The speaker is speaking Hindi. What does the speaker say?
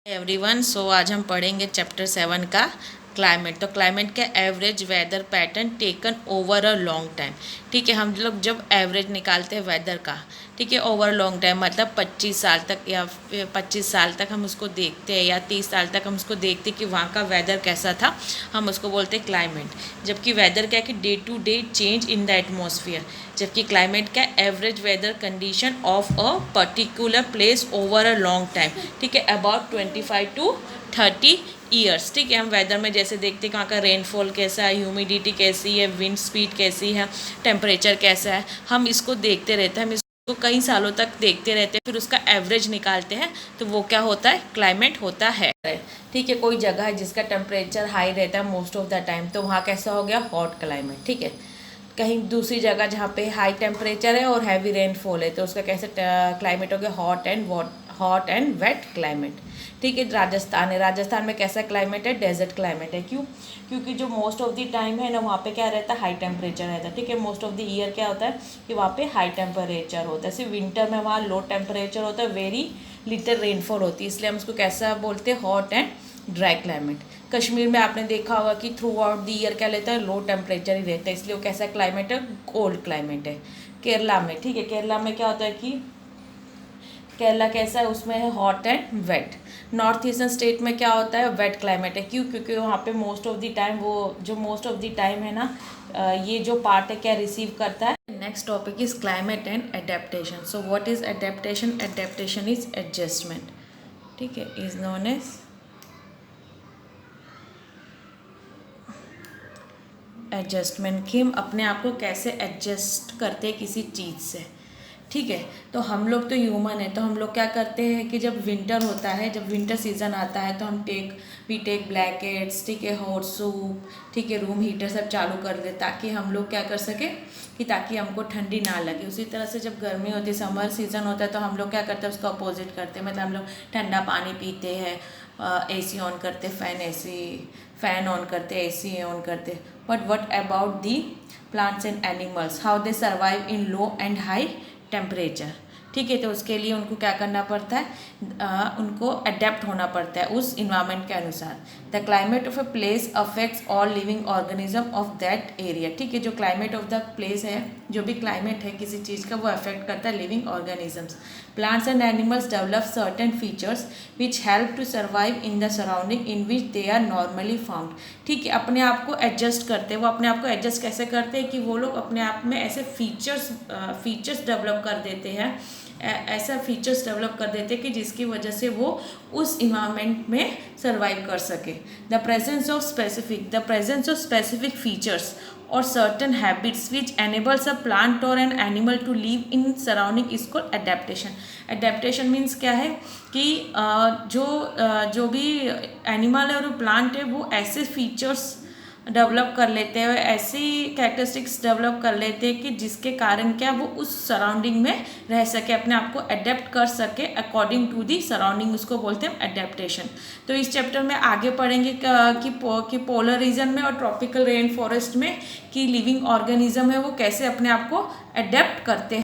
एवरीवन, सो आज हम पढ़ेंगे चैप्टर 7 का क्लाइमेट। तो क्लाइमेट का average weather pattern taken over a long time. ठीक है, हम लोग जब एवरेज निकालते हैं वेदर का, ठीक है, ओवर लॉन्ग टाइम मतलब 25 साल तक या 25 साल तक हम उसको देखते हैं या 30 साल तक हम उसको देखते हैं कि वहाँ का वेदर कैसा था, हम उसको बोलते हैं क्लाइमेट। जबकि वेदर क्या है कि day to day change in the atmosphere. जबकि क्लाइमेट का average weather condition of a particular place over a long time, ठीक है, अबाउट 25 to 30 ईयर्स। ठीक है, हम वेदर में जैसे देखते हैं कहाँ का रेनफॉल कैसा है, ह्यूमिडिटी कैसी है, विंड स्पीड कैसी है, टेम्परेचर कैसा है, हम इसको देखते रहते हैं। हम इसको कई सालों तक देखते रहते हैं, फिर उसका एवरेज निकालते हैं, तो वो क्या होता है, क्लाइमेट होता है। ठीक है, कोई जगह है जिसका टेम्परेचर हाई रहता है मोस्ट ऑफ द टाइम, तो वहाँ कैसा हो गया, हॉट क्लाइमेट। ठीक है, कहीं दूसरी जगह जहाँ पे हाई टेम्परेचर है और हैवी रेनफॉल है, तो उसका कैसे क्लाइमेट हो गया, हॉट एंड वेट क्लाइमेट। ठीक है, राजस्थान है, राजस्थान में कैसा क्लाइमेट है, डेजर्ट क्लाइमेट है। क्यों? क्योंकि जो मोस्ट ऑफ द टाइम है ना, वहाँ पे क्या रहता है, हाई टेम्परेचर रहता है। ठीक है, मोस्ट ऑफ द ईयर क्या होता है कि वहाँ पे हाई टेम्परेचर होता है। सिर्फ विंटर में वहाँ लो टेम्परेचर होता है, वेरी लिटिल रेनफॉल होती है, इसलिए हम उसको कैसा बोलते हैं, hot and dry climate. Kashmir में आपने देखा होगा कि थ्रू आउट द ईयर क्या लेता है, लो टेम्परेचर ही रहता है, इसलिए वो कैसा क्लाइमेट है, कोल्ड क्लाइमेट है। केरला में, ठीक है, केरला में क्या होता है कि केरला कैसा है, उसमें है hot and wet. North eastern state में क्या होता है, वेट क्लाइमेट है। क्यों? क्योंकि वहाँ पे most of the time most of the time है ना, ये जो पार्ट है क्या रिसीव करता है। Next topic is climate and adaptation. So what is adaptation? Adaptation is adjustment. ठीक है, इज नोन एज एडजस्टमेंट, कि हम अपने आप को कैसे एडजस्ट करते हैं किसी चीज़ से। ठीक है, तो हम लोग तो ह्यूमन है, तो हम लोग क्या करते हैं कि जब विंटर होता है, जब विंटर सीजन आता है, तो वी टेक ब्लैकेट्स, ठीक है, हॉट सूप, ठीक है, रूम हीटर सब चालू कर दे, ताकि हम लोग क्या कर सके कि ताकि हमको ठंडी ना लगे। उसी तरह से जब गर्मी होती है, समर सीजन होता है, तो हम लोग क्या करते हैं, उसका अपोजिट करते हैं। मतलब हम लोग ठंडा पानी पीते हैं, एसी ऑन करते, फैन ऑन करते, एसी ऑन करते। But what about the plants and animals, how they survive in low and high temperature. ठीक है, तो उसके लिए उनको क्या करना पड़ता है, उनको अडेप्ट होना पड़ता है उस इन्वायरमेंट के अनुसार। The climate of a place affects all living organism of that area. ठीक है, जो क्लाइमेट ऑफ द प्लेस है, जो भी क्लाइमेट है किसी चीज़ का, वो अफेक्ट करता है living organisms. Plants and animals develop certain features which help to survive in the surrounding in which they are normally found. ठीक है, अपने आप को एडजस्ट करते हैं। वो अपने आप को एडजस्ट कैसे करते हैं कि वो लोग अपने आप में ऐसे फीचर्स डेवलप कर देते हैं, ऐसा फीचर्स डेवलप कर देते हैं कि जिसकी वजह से वो उस इन्वायरमेंट में सर्वाइव कर सके। The presence of specific features और certain habits which enables a plant और an animal to live in surrounding is called adaptation. Adaptation means क्या है कि जो भी एनिमल है और प्लांट है, वो ऐसे फीचर्स डेवलप कर लेते हैं, ऐसी कैरेक्टरिस्टिक्स डेवलप कर लेते हैं कि जिसके कारण क्या वो उस सराउंडिंग में रह सके, अपने आप को अडेप्ट कर सके अकॉर्डिंग टू दी सराउंडिंग, उसको बोलते हैं एडेप्टेशन। तो इस चैप्टर में आगे पढ़ेंगे कि पोलर रीजन में और ट्रॉपिकल रेन फॉरेस्ट में कि लिविंग ऑर्गेनिज्म है वो कैसे अपने आप को अडेप्ट करते हैं।